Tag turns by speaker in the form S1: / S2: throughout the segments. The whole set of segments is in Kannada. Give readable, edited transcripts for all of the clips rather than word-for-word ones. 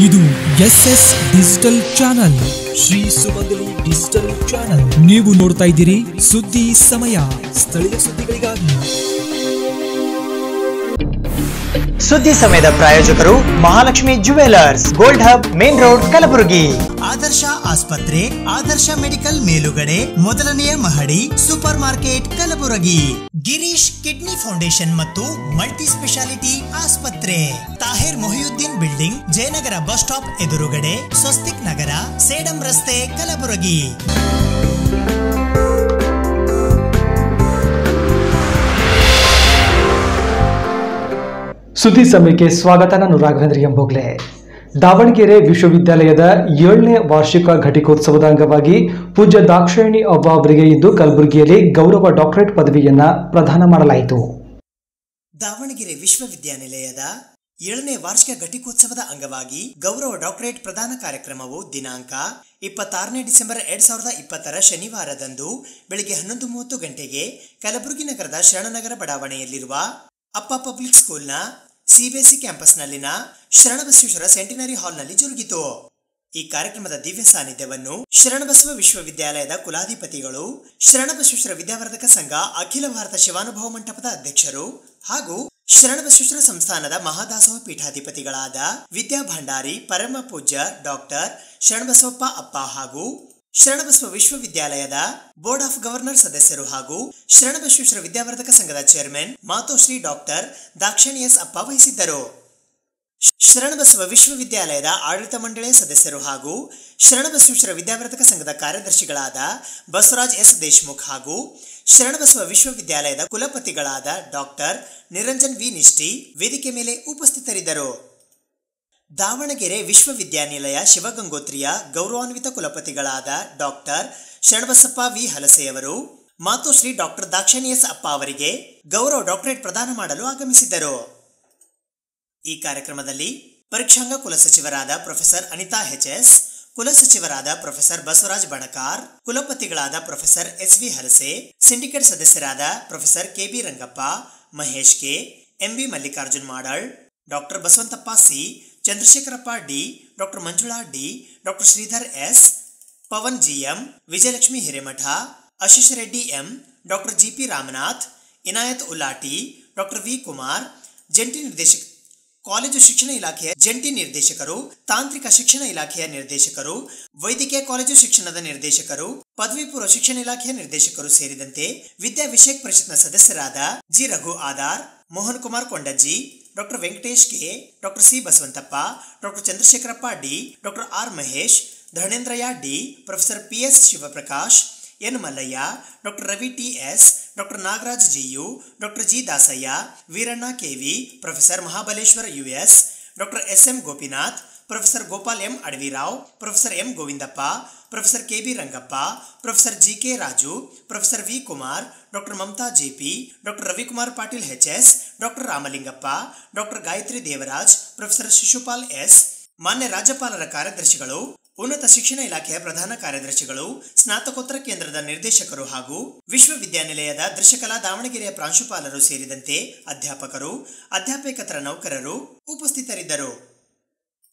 S1: ಇದು SS ಡಿಜಿಟಲ್ ಚಾನಲ್, ಶ್ರೀ ಸುಮಂಗಲಿ ಡಿಜಿಟಲ್ ಚಾನಲ್. ನೀವು ನೋಡ್ತಾ ಇದ್ದೀರಿ ಸುದ್ದಿ ಸಮಯ, ಸ್ಥಳೀಯ ಸುದ್ದಿಗಳಿಗಾಗಿ.
S2: ಸುದ್ದಿ ಸಮಯದ ಪ್ರಾಯೋಜಕರು Mahalakshmi jewellers, gold hub, main road, Kalaburagi. Adarsh ಆಸ್ಪತ್ರೆ, ಆದರ್ಶ ಮೆಡಿಕಲ್ ಮೇಲುಗಡೆ, ಮೊದಲನೆಯ ಮಹಡಿ, super market, Kalaburagi. Girish kidney foundation ಮತ್ತು ಮಲ್ಟಿ ಸ್ಪೆಷಾಲಿಟಿ ಆಸ್ಪತ್ರೆ, Tahir Mohiuddin building, Jayanagar bus stop ಎದುರುಗಡೆ, ಸ್ವಸ್ತಿಕ್ ನಗರ, ಸೇಡಂ ರಸ್ತೆ, ಕಲಬುರಗಿ.
S3: ಸುದ್ದಿ ಸಮಯಕ್ಕೆ ಸ್ವಾಗತ. ನಾನು ರಾಘವೇಂದ್ರ ಎಂಬೋಗ್ಲೆ. ದಾವಣಗೆರೆ ವಿಶ್ವವಿದ್ಯಾಲಯದ 7ನೇ ವಾರ್ಷಿಕ ಘಟಿಕೋತ್ಸವದ ಅಂಗವಾಗಿ ಪೂಜ್ಯ ದಾಕ್ಷಾಯಿಣಿ ಅವ್ವ ಅವರಿಗೆ ಇಂದು ಕಲಬುರಗಿಯಲ್ಲಿ ಗೌರವ ಡಾಕ್ಟರೇಟ್ ಪದವಿಯನ್ನ ಪ್ರದಾನ ಮಾಡಲಾಯಿತು.
S2: ದಾವಣಗೆರೆ ವಿಶ್ವವಿದ್ಯಾನಿಲಯದ 7ನೇ ವಾರ್ಷಿಕ ಘಟಿಕೋತ್ಸವದ ಅಂಗವಾಗಿ ಗೌರವ ಡಾಕ್ಟರೇಟ್ ಪ್ರದಾನ ಕಾರ್ಯಕ್ರಮವು ದಿನಾಂಕ 26 ಡಿಸೆಂಬರ್ 2020 ಶನಿವಾರದಂದು ಬೆಳಗ್ಗೆ 11:30 ಗಂಟೆಗೆ ಕಲಬುರಗಿ ನಗರದ ಶರಣನಗರ ಬಡಾವಣೆಯಲ್ಲಿರುವ ಅಪ್ಪ ಪಬ್ಲಿಕ್ ಸ್ಕೂಲ್ನ ಸಿಬಿಎಸ್ಇ ಕ್ಯಾಂಪಸ್ನಲ್ಲಿನ ಶರಣಬಸವೇಶ್ವರ ಸೆಂಟಿನರಿ ಹಾಲ್ನಲ್ಲಿ ಜರುಗಿತು. ಈ ಕಾರ್ಯಕ್ರಮದ ದಿವ್ಯ ಸಾನ್ನಿಧ್ಯವನ್ನು ಶರಣಬಸವ ವಿಶ್ವವಿದ್ಯಾಲಯದ ಕುಲಾಧಿಪತಿಗಳು, ಶರಣಬಸವೇಶ್ವರ ವಿದ್ಯಾವರ್ಧಕ ಸಂಘ ಅಖಿಲ ಭಾರತ ಶಿವಾನುಭವ ಮಂಟಪದ ಅಧ್ಯಕ್ಷರು ಹಾಗೂ ಶರಣಬಸವೇಶ್ವರ ಸಂಸ್ಥಾನದ ಮಹಾದಾಸೋಹ ಪೀಠಾಧಿಪತಿಗಳಾದ ವಿದ್ಯಾ ಭಂಡಾರಿ ಪರಮ ಪೂಜ್ಯ ಡಾಕ್ಟರ್ ಶರಣಬಸವಪ್ಪ ಅಪ್ಪ ಹಾಗೂ ಶರಣಬಸವ ವಿಶ್ವವಿದ್ಯಾಲಯದ ಬೋರ್ಡ್ ಆಫ್ ಗವರ್ನರ್ ಸದಸ್ಯರು ಹಾಗೂ ಶರಣಬಸವೇಶ್ವರ ವಿದ್ಯಾವರ್ಧಕ ಸಂಘದ chairman Matoshri doctor Dakshayini S ಅಪ್ಪ ವಹಿಸಿದ್ದರು. ಶರಣಬಸವ ವಿಶ್ವವಿದ್ಯಾಲಯದ ಆಡಳಿತ ಮಂಡಳಿಯ ಸದಸ್ಯರು ಹಾಗೂ ಶರಣಬಸವೇಶ್ವರ ವಿದ್ಯಾವರ್ಧಕ ಸಂಘದ ಕಾರ್ಯದರ್ಶಿಗಳಾದ ಬಸವರಾಜ್ ಎಸ್ ದೇಶಮುಖ್ ಹಾಗೂ ಶರಣಬಸವ ವಿಶ್ವವಿದ್ಯಾಲಯದ ಕುಲಪತಿಗಳಾದ ಡಾಕ್ಟರ್ ನಿರಂಜನ್ ವಿ ನಿಷ್ಠಿ ವೇದಿಕೆ ಮೇಲೆ ಉಪಸ್ಥಿತರಿದ್ದರು. ದಾವಣಗೆರೆ ವಿಶ್ವವಿದ್ಯಾನಿಲಯ ಶಿವಗಂಗೋತ್ರಿಯ ಗೌರವಾನ್ವಿತ ಕುಲಪತಿಗಳಾದ ಡಾಕ್ಟರ್ ಶರಣಬಸಪ್ಪ ವಿ ಹಲಸೆಯವರು ಮಾತೋಶ್ರೀ ಡಾಕ್ಟರ್ ದಾಕ್ಷಾಯಿಣಿ ಎಸ್ ಅಪ್ಪ ಅವರಿಗೆ ಗೌರವ ಡಾಕ್ಟರೇಟ್ ಪ್ರದಾನ ಮಾಡಲು ಆಗಮಿಸಿದ್ದರು. ಈ ಕಾರ್ಯಕ್ರಮದಲ್ಲಿ ಪರೀಕ್ಷಾಂಗ ಕುಲಸಚಿವರಾದ ಪ್ರೊಫೆಸರ್ ಅನಿತಾ ಎಚ್ಎಸ್, ಕುಲಸಚಿವರಾದ ಪ್ರೊಫೆಸರ್ ಬಸವರಾಜ್ ಬಣಕಾರ್, ಕುಲಪತಿಗಳಾದ ಪ್ರೊಫೆಸರ್ ಎಸ್.ವಿ. ಹಲಸೆ, ಸಿಂಡಿಕೇಟ್ ಸದಸ್ಯರಾದ professor K B. Rangappa, Mahesh K, M B. Mallikarjun Madal, doctor Basavantappa C, Chandrashekharappa D, doctor Manjula D, doctor Sridhar S, Pavan GM, Vijayalakshmi Hiremath, Ashish Reddy M, doctor G P Ramanath, Inayat Ullati, doctor V Kumar, ಜಂಟಿ ನಿರ್ದೇಶಕ ಕಾಲೇಜು ಶಿಕ್ಷಣ ಇಲಾಖೆಯ ಜಂಟಿ ನಿರ್ದೇಶಕರು, ತಾಂತ್ರಿಕ ಶಿಕ್ಷಣ ಇಲಾಖೆಯ ನಿರ್ದೇಶಕರು, ವೈದ್ಯಕೀಯ ಕಾಲೇಜು ಶಿಕ್ಷಣದ ನಿರ್ದೇಶಕರು, ಪದವಿ ಪೂರ್ವ ಶಿಕ್ಷಣ ಇಲಾಖೆಯ ನಿರ್ದೇಶಕರು ಸೇರಿದಂತೆ ವಿದ್ಯಾ ವಿಷಯಕ ಪರಿಷತ್ನ ಸದಸ್ಯರಾದ G Raghu Adhar, Mohan Kumar Kondajji, doctor Venkatesh K, doctor C Basavantappa, doctor Chandrashekharappa D, doctor R Mahesh, Dharmendrayya D, professor P S. Shivaprakash, N Mallayya, doctor Ravi T S., doctor Nagaraj G U, doctor G Dasayya, Veeranna K V, professor Mahabaleshwara U S, doctor S M. Gopinath, professor Gopal M Adavirao, professor M Govindappa, professor K B. Rangappa, professor G K. Raju, professor V. Kumar, doctor Mamata J P, doctor Ravikumar Patil H S., doctor Ramalingappa, doctor Gayatri Devaraj, professor Shishupal S, ಮಾನ್ಯ ರಾಜ್ಯಪಾಲರ ಕಾರ್ಯದರ್ಶಿಗಳು, ಉನ್ನತ ಶಿಕ್ಷಣ ಇಲಾಖೆಯ ಪ್ರಧಾನ ಕಾರ್ಯದರ್ಶಿಗಳು, ಸ್ನಾತಕೋತ್ತರ ಕೇಂದ್ರದ ನಿರ್ದೇಶಕರು ಹಾಗೂ ವಿಶ್ವವಿದ್ಯಾನಿಲಯದ ದೃಶ್ಯಕಲಾ ದಾವಣಗೆರೆಯ ಪ್ರಾಂಶುಪಾಲರು ಸೇರಿದಂತೆ ಅಧ್ಯಾಪಕರು, ಅಧ್ಯಾಪಕೇತರ ನೌಕರರು ಉಪಸ್ಥಿತರಿದ್ದರು.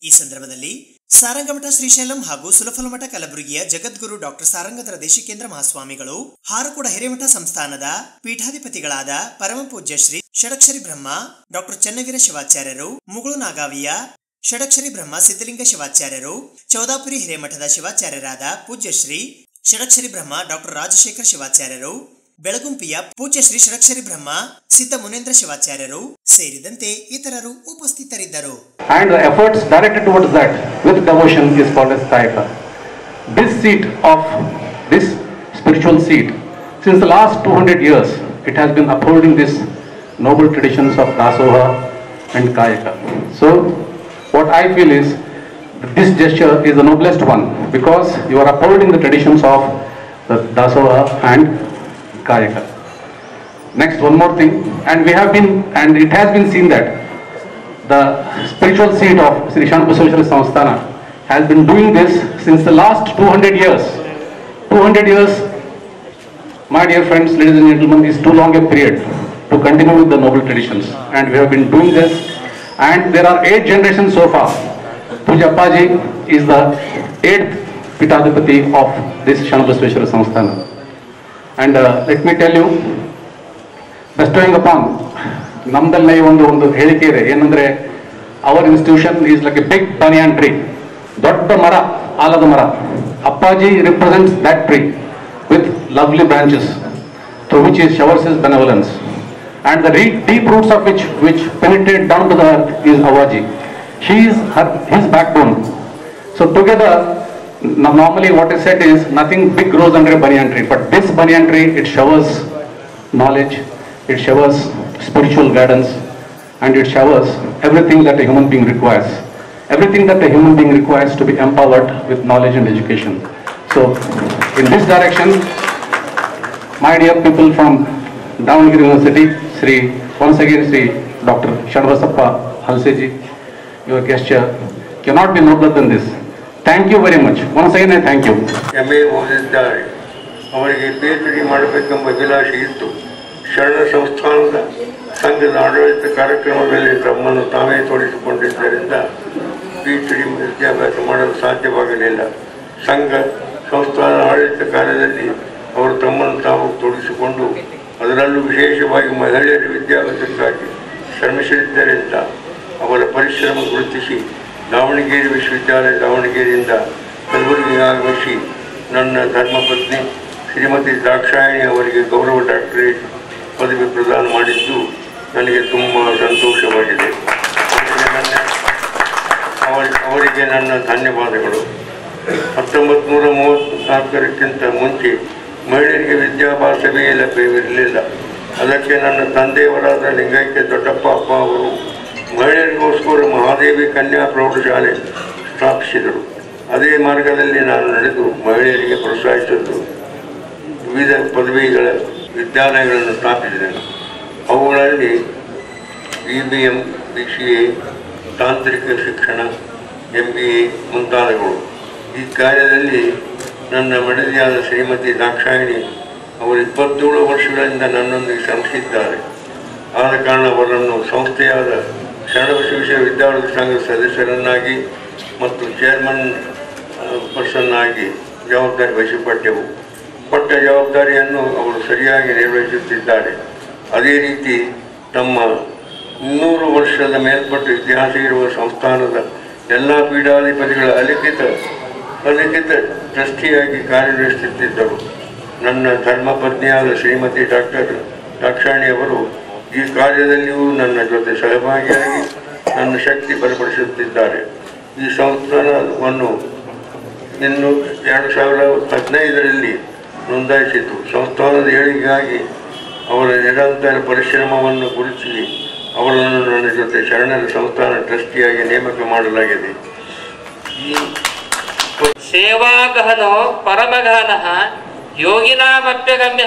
S2: ಈ ಸಂದರ್ಭದಲ್ಲಿ ಸಾರಂಗಮಠ ಶ್ರೀಶೈಲಂ ಹಾಗೂ ಸುಲಫಲಮಠ ಕಲಬುರಗಿಯ ಜಗದ್ಗುರು ಡಾಕ್ಟರ್ ಸಾರಂಗಧರ ದೇಶಿಕೇಂದ್ರ ಮಹಾಸ್ವಾಮಿಗಳು, ಹಾರಕೂಡ ಹಿರೇಮಠ ಸಂಸ್ಥಾನದ ಪೀಠಾಧಿಪತಿಗಳಾದ ಪರಮ ಪೂಜ್ಯ ಶ್ರೀ ಷಡಕ್ಷರಿ ಬ್ರಹ್ಮ ಡಾಕ್ಟರ್ ಚನ್ನವೀರ ಶಿವಾಚಾರ್ಯರು, ಮುಗುಳು ನಾಗಾವಿಯ ಷಡಕ್ಷರಿ ಬ್ರಹ್ಮ ಸಿದ್ಧಲಿಂಗ ಶಿವಾಚಾರ್ಯರು, ಚೌದಾಪುರಿ ಹಿರೇಮಠದ ಶಿವಾಚಾರ್ಯರಾದ ಪೂಜ್ಯ ಶ್ರೀ ಷಡಕ್ಷರಿ ಬ್ರಹ್ಮ ಡಾಕ್ಟರ್ ರಾಜಶೇಖರ್ ಶಿವಾಚಾರ್ಯರು, ಬೆಳಗುಂಪಿಯ ಪೂಜ್ಯ ಶ್ರೀ ಷಡಕ್ಷರಿ ಬ್ರಹ್ಮ ಸಿದ್ಧ ಮುನೇಂದ್ರ ಶಿವಾಚಾರ್ಯರು ಸೇರಿದಂತೆ ಇತರರು ಉಪಸ್ಥಿತರಿದ್ದರು.
S4: And the efforts directed towards that with devotion is called as Kayaka. This seat of this spiritual seat, since the last 200 years, it has been upholding this noble traditions of Dasoha and Kayaka. So what I feel is that this gesture is the noblest one because you are upholding the traditions of the Dasoha and Kayaka. Next, one more thing, and it has been seen that the spiritual seat of Sri Shanabasaveshwara Samsthana has been doing this since the last 200 years. 200 years, my dear friends, ladies and gentlemen, is too long a period to continue with the noble traditions, and we have been doing this, and there are 8 generations so far. Puja Appaji is the 8th Pitaadhipati of this Shanabasveshwara Samsthana. And let me tell you, bestowing upon ನಮ್ದಲ್ಲೇ ಒಂದು ಹೇಳಿಕೆ ಇದೆ ಏನಂದ್ರೆ our institution is like a big banyan tree, ದೊಡ್ಡ ಮರ, ಆಲದ ಮರ. Appaji represents that tree with lovely branches through which he showers his benevolence, and the deep roots of which penetrate down to the earth is Awaji. She is his backbone. So together, normally what is said is nothing big grows under a banyan tree, but this banyan tree, it showers knowledge, it showers spiritual guidance, and it showers everything that a human being requires. Everything that a human being requires to be empowered with knowledge and education. So, in this direction, my dear people from Davangere University, once again Sri Dr. Shanabasappa Halseji, your gesture cannot be nobler than this. Thank you very much. Once again, I thank you.
S5: MA ಓದಿದ್ದಾರೆ. ಅವರಿಗೆ PhD ಮಾಡಬೇಕೆಂಬ ಅಭಿಲಾಷೆ ಇತ್ತು. ಶರಣ ಸಂಸ್ಥಾನದ ಸಂಘದ ಆಡಳಿತ ಕಾರ್ಯಕ್ರಮದಲ್ಲಿ ತಮ್ಮನ್ನು ತಾವೇ ತೊಡಗಿಸಿಕೊಂಡಿದ್ದರಿಂದ PhD ವಿದ್ಯಾಭ್ಯಾಸ ಮಾಡಲು ಸಾಧ್ಯವಾಗಲಿಲ್ಲ. ಸಂಘ ಸಂಸ್ಥಾನ ಆಡಳಿತ ಕಾರ್ಯದಲ್ಲಿ ಅವರು ತಮ್ಮನ್ನು ತಾವು ತೊಡಗಿಸಿಕೊಂಡು ಅದರಲ್ಲೂ ವಿಶೇಷವಾಗಿ ಮಹಿಳೆಯರ ವಿದ್ಯಾಭ್ಯಾಸಕ್ಕಾಗಿ ಶ್ರಮಿಸಿದ್ದರಿಂದ ಅವರ ಪರಿಶ್ರಮ ಗುರುತಿಸಿ ದಾವಣಗೆರೆ ವಿಶ್ವವಿದ್ಯಾಲಯ ದಾವಣಗೆರೆಯಿಂದ ಕಲಬುರಗಿಗೆ ಆಗಮಿಸಿ ನನ್ನ ಧರ್ಮಪತ್ನಿ ಶ್ರೀಮತಿ ದಾಕ್ಷಾಯಿಣಿ ಅವರಿಗೆ ಗೌರವ ಡಾಕ್ಟರೇಟ್ ಪದವಿ ಪ್ರದಾನ ಮಾಡಿದ್ದು ನನಗೆ ತುಂಬ ಸಂತೋಷವಾಗಿದೆ. ಅವರಿಗೆ ನನ್ನ ಧನ್ಯವಾದಗಳು. 1934ಕ್ಕಿಂತ ಮುಂಚೆ ಮಹಿಳೆಯರಿಗೆ ವಿದ್ಯಾಭ್ಯಾಸವೇ ಲಭ್ಯವಿರಲಿಲ್ಲ. ಅದಕ್ಕೆ ನನ್ನ ತಂದೆಯವರಾದ ಲಿಂಗೈಕ್ಯ ದೊಡ್ಡಪ್ಪ ಅಪ್ಪ ಅವರು ಮಹಿಳೆಯರಿಗೋಸ್ಕರ ಮಹಾದೇವಿ ಕನ್ಯಾ ಪ್ರೌಢಶಾಲೆ ಸ್ಥಾಪಿಸಿದರು. ಅದೇ ಮಾರ್ಗದಲ್ಲಿ ನಾನು ನಡೆದು ಮಹಿಳೆಯರಿಗೆ ಪ್ರೋತ್ಸಾಹಿಸಿದ್ದು ವಿವಿಧ ಪದವಿಗಳ ವಿದ್ಯಾಲಯಗಳನ್ನು ಸ್ಥಾಪಿಸಿದೆನು. ಅವುಗಳಲ್ಲಿ BBM, BCA, ತಾಂತ್ರಿಕ ಶಿಕ್ಷಣ, MBA ಮುಂತಾದವುಗಳು. ಈ ಕಾರ್ಯದಲ್ಲಿ ನನ್ನ ಮಡದಿಯಾದ ಶ್ರೀಮತಿ ದಾಕ್ಷಾಯಿಣಿ ಅವರು 27 ವರ್ಷಗಳಿಂದ ನನ್ನೊಂದಿಗೆ ಶ್ರಮಿಸಿದ್ದಾರೆ. ಆದ ಕಾರಣ ಅವರನ್ನು ಸಂಸ್ಥೆಯಾದ ಶರಣಬಸವೇಶ್ವರ ವಿದ್ಯಾವರ್ಧಕ ಸಂಘದ ಸದಸ್ಯರನ್ನಾಗಿ ಮತ್ತು ಚೇರ್ಮನ್ ಪರ್ಸನ್ ಆಗಿ ಜವಾಬ್ದಾರಿ ವಹಿಸಿಕೊಟ್ಟೆವು. ಕೊಟ್ಟ ಜವಾಬ್ದಾರಿಯನ್ನು ಅವರು ಸರಿಯಾಗಿ ನಿರ್ವಹಿಸುತ್ತಿದ್ದಾರೆ. ಅದೇ ರೀತಿ ತಮ್ಮ 200 ವರ್ಷದ ಮೇಲ್ಪಟ್ಟ ಇತಿಹಾಸ ಇರುವ ಸಂಸ್ಥಾನದ ಎಲ್ಲ ಪೀಠಾಧಿಪತಿಗಳ ಅಲಿಖಿತ ಟ್ರಸ್ಟಿಯಾಗಿ ಕಾರ್ಯನಿರ್ವಹಿಸುತ್ತಿದ್ದರು. ನನ್ನ ಧರ್ಮಪತ್ನಿಯಾದ ಶ್ರೀಮತಿ ಡಾಕ್ಟರ್ ದಾಕ್ಷಾಯಿಣಿಯವರು ಈ ಕಾರ್ಯದಲ್ಲಿಯೂ ನನ್ನ ಜೊತೆ ಸಹಭಾಗಿಯಾಗಿ ನನ್ನ ಶಕ್ತಿ ಬಲಪಡಿಸುತ್ತಿದ್ದಾರೆ. ಈ ಸಂಸ್ಥಾನವನ್ನು ಇನ್ನು 2015ರಲ್ಲಿ ನೋಂದಾಯಿಸಿತು. ಸಂಸ್ಥಾನದ ಏಳಿಗೆಗಾಗಿ ಅವರ ನಿರಂತರ ಪರಿಶ್ರಮವನ್ನು ಗುರುತಿಸಿ ಅವರನ್ನು ನನ್ನ ಜೊತೆ ಶರಣರ ಸಂಸ್ಥಾನ ಟ್ರಸ್ಟಿಯಾಗಿ ನೇಮಕ ಮಾಡಲಾಗಿದೆ.
S6: ಸೇವಾಗಹನೋ ಪರಮಗಹನ ಯೋಗಿನಾಮಪ್ಯಗಮ್ಯ.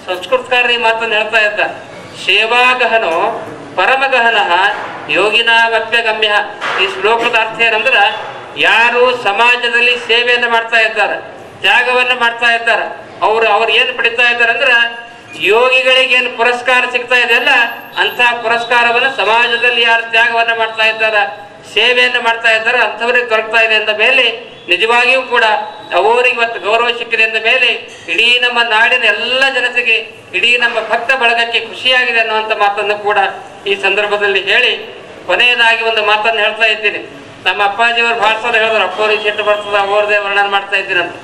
S6: ಸಂಸ್ಕೃತಕಾರ ಈ ಮಾತನ್ನು ಹೇಳ್ತಾ ಇದ್ದ. ಸೇವಾಗಹನೋ ಪರಮಗಹನ ಯೋಗಿನಾಮಪ್ಯಗಮ್ಯ. ಈ ಶ್ಲೋಕದ ಅರ್ಥ ಏನಂದ್ರೆ, ಯಾರು ಸಮಾಜದಲ್ಲಿ ಸೇವೆಯನ್ನು ಮಾಡ್ತಾ ಇದ್ದಾರೆ, ತ್ಯಾಗವನ್ನು ಮಾಡ್ತಾ ಇದ್ದಾರೆ, ಅವ್ರು ಏನು ಪಡಿತಾ ಇದ್ದಾರೆ ಅಂದ್ರೆ, ಯೋಗಿಗಳಿಗೆ ಏನು ಪುರಸ್ಕಾರ ಸಿಗ್ತಾ ಇದೆಯಲ್ಲ ಅಂತಹ ಪುರಸ್ಕಾರವನ್ನು ಸಮಾಜದಲ್ಲಿ ಯಾರು ತ್ಯಾಗವನ್ನು ಮಾಡ್ತಾ ಇದ್ದಾರೆ, ಸೇವೆಯನ್ನು ಮಾಡ್ತಾ ಇದ್ದಾರೆ ಅಂಥವ್ರಿಗೆ ದೊರಕ್ತಾ ಇದೆ ಅಂದ ಮೇಲೆ ನಿಜವಾಗಿಯೂ ಕೂಡ ಅವರಿಗೆ ಇವತ್ತು ಗೌರವ ಸಿಕ್ಕಿದೆ ಅಂದ ಮೇಲೆ ಇಡೀ ನಮ್ಮ ನಾಡಿನ ಎಲ್ಲ ಜನತೆಗೆ, ಇಡೀ ನಮ್ಮ ಭಕ್ತ ಬಳಗಕ್ಕೆ ಖುಷಿಯಾಗಿದೆ ಅನ್ನುವಂಥ ಮಾತನ್ನು ಕೂಡ ಈ ಸಂದರ್ಭದಲ್ಲಿ ಹೇಳಿ ಕೊನೆಯದಾಗಿ ಒಂದು ಮಾತನ್ನು ಹೇಳ್ತಾ ಇದ್ದೀನಿ. ನಮ್ಮ ಅಪ್ಪಾಜಿಯವರು ಭಾಳ ಸಲ ಹೇಳಿದ್ರು, ಅಪ್ಪೋರಿಗೆ ಸಿಟ್ಟು ಬರ್ತದ, ಅವ್ರದೇ ವರ್ಣನೆ ಮಾಡ್ತಾ ಇದ್ದೀನಿ ಅಂತ.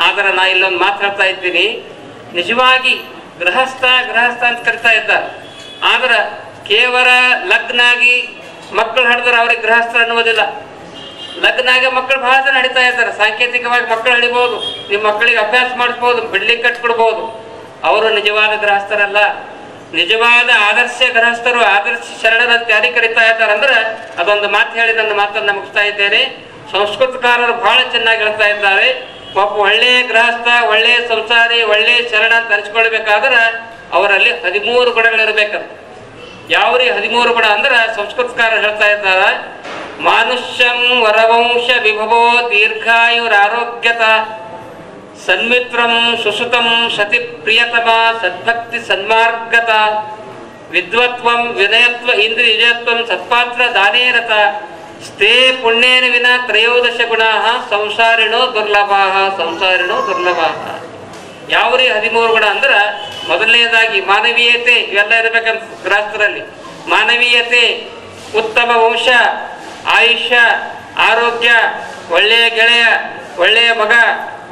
S6: ಆದರೆ ನಾ ಇಲ್ಲೊಂದು ಮಾತು ಹೇಳ್ತಾ ಇದ್ದೀನಿ. ನಿಜವಾಗಿ ಗೃಹಸ್ಥ ಅಂತ ಕರಿತಾ ಇದ್ದಾರೆ. ಆದ್ರೆ ಕೇವಲ ಲಗ್ನಾಗಿ ಮಕ್ಕಳು ಹಡಿದ್ರೆ ಅವ್ರಿಗೆ ಗೃಹಸ್ಥ ಅನ್ನುವುದಿಲ್ಲ. ಲಗ್ನಾಗಿ ಮಕ್ಕಳು ಬಹಳ ಜನ ಹಡಿತಾ ಇದ್ದಾರೆ. ಸಾಂಕೇತಿಕವಾಗಿ ಮಕ್ಕಳು ಹಡಿಬಹುದು, ನಿಮ್ಮ ಮಕ್ಕಳಿಗೆ ಅಭ್ಯಾಸ ಮಾಡಿಸ್ಬೋದು, ಬಿಲ್ಡಿಂಗ್ ಕಟ್ಕೊಡ್ಬೋದು. ಅವರು ನಿಜವಾದ ಗೃಹಸ್ಥರಲ್ಲ. ನಿಜವಾದ ಆದರ್ಶ ಗೃಹಸ್ಥರು, ಆದರ್ಶ ಶರಣರಂತೆ ಯಾರಿಗೆ ಕರಿತಾ ಇದ್ದಾರೆ ಅಂದ್ರೆ, ಅದೊಂದು ಮಾತು ಹೇಳಿ ನನ್ನ ಮಾತನ್ನು ಮುಗಿಸ್ತಾ ಇದ್ದೇನೆ. ಸಂಸ್ಕೃತಕಾರರು ಬಹಳ ಚೆನ್ನಾಗಿ ಹೇಳ್ತಾ ಇದ್ದಾರೆ, ಒಬ್ಬ ಒಳ್ಳೆಯ ಗೃಹಸ್ಥ, ಒಳ್ಳೆಯ ಸಂಸಾರಿ, ಒಳ್ಳೆಯ ಶರಣ ಅಂತ ಅನಿಸ್ಕೊಳ್ಬೇಕಾದ್ರೆ ಅವರಲ್ಲಿ 13 ಗುಣಗಳಿರ್ಬೇಕಂತ. ಯಾವ್ರಿ 13 ಗುಣ ಅಂದ್ರೆ ಸಂಸ್ಕೃತಕಾರರು ಹೇಳ್ತಾ ಇದ್ದಾರೆ, ಮಾನುಷ್ಯಂ ವರವಂಶ ವಿಭವೋ ದೀರ್ಘಾಯುರಾರೋಗ್ಯತ, ಸನ್ಮಿತ್ರಂ ಸುಸುತಂ ಸತಿ ಪ್ರಿಯತಮ ಸದ್ಭಕ್ತಿ ಸನ್ಮಾರ್ಗತ, ವಿದ್ವತ್ವಂ ವಿನಯತ್ವ ಇಂದ್ರಿಯಜತ್ವಂ ಸತ್ಪಾತ್ರ ದಾನೇರತ, ಸ್ತೆ ಪುಣ್ಯೇನ ವಿನ ತ್ರಯೋದಶ ಗುಣಾಃ ಸಂಸಾರಿಣೋ ದುರ್ಲಭಾಃ ಸಂಸಾರಿಣೋ ದುರ್ಲಭಾಃ. ಯಾವ್ರಿ 13 ಗುಣ ಅಂದ್ರೆ ಮೊದಲನೇದಾಗಿ ಮಾನವೀಯತೆ, ಇವೆಲ್ಲ ಇರಬೇಕಂತ ಶಾಸ್ತ್ರದಲ್ಲಿ. ಮಾನವೀಯತೆ, ಉತ್ತಮ ವಂಶ, ಆಯುಷ್ಯ, ಆರೋಗ್ಯ, ಒಳ್ಳೆಯ ಗೆಳೆಯ, ಒಳ್ಳೆಯ ಮಗ,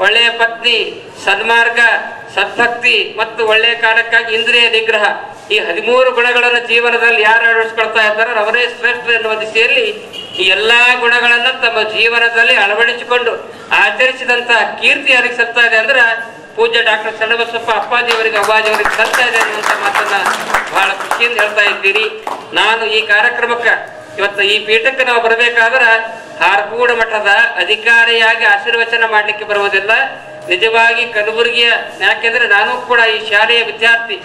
S6: ಒಳ್ಳೆಯ ಪತ್ನಿ, ಸನ್ಮಾರ್ಗ, ಸದ್ಭಕ್ತಿ ಮತ್ತು ಒಳ್ಳೆಯ ಕಾಲಕ್ಕಾಗಿ ಇಂದ್ರಿಯ ನಿಗ್ರಹ. ಈ 13 ಗುಣಗಳನ್ನು ಜೀವನದಲ್ಲಿ ಯಾರು ಅಳವಡಿಸ್ಕೊಳ್ತಾ ಇದ್ದಾರೋ ಅವರೇ ಶ್ರೇಷ್ಠ ಎನ್ನುವ ದಿಶೆಯಲ್ಲಿ ಈ ಎಲ್ಲಾ ಗುಣಗಳನ್ನು ತಮ್ಮ ಜೀವನದಲ್ಲಿ ಅಳವಡಿಸಿಕೊಂಡು ಆಚರಿಸಿದಂತಹ ಕೀರ್ತಿ ಯಾರಿಗೆ ಸಲ್ತಾ ಇದೆ ಅಂದ್ರೆ ಪೂಜ್ಯ ಡಾಕ್ಟರ್ ಚನ್ನಬಸಪ್ಪ ಅಪ್ಪಾಜಿಯವರಿಗೆ, ಅವ್ವಾಜಿಯವರಿಗೆ ಸಲ್ತಾ ಇದೆ ಅನ್ನುವಂಥ ಮಾತನ್ನ ಬಹಳ ಖುಷಿಯಿಂದ ಹೇಳ್ತಾ ಇದ್ದೀರಿ. ನಾನು ಈ ಕಾರ್ಯಕ್ರಮಕ್ಕೆ ಇವತ್ತು ಈ ಪೀಠಕ್ಕೆ ನಾವು ಬರಬೇಕಾದ್ರೆ ಹಾರಕೂಡ ಮಠದ ಅಧಿಕಾರಿಯಾಗಿ ಆಶೀರ್ವಚನ ಮಾಡಲಿಕ್ಕೆ ಬರುವುದಿಲ್ಲ. ನಿಜವಾಗಿ ಕಲಬುರಗಿಯ, ಯಾಕೆಂದ್ರೆ ನಾನು ಕೂಡ ಈ ಶಾಲೆಯ ವಿದ್ಯಾರ್ಥಿ.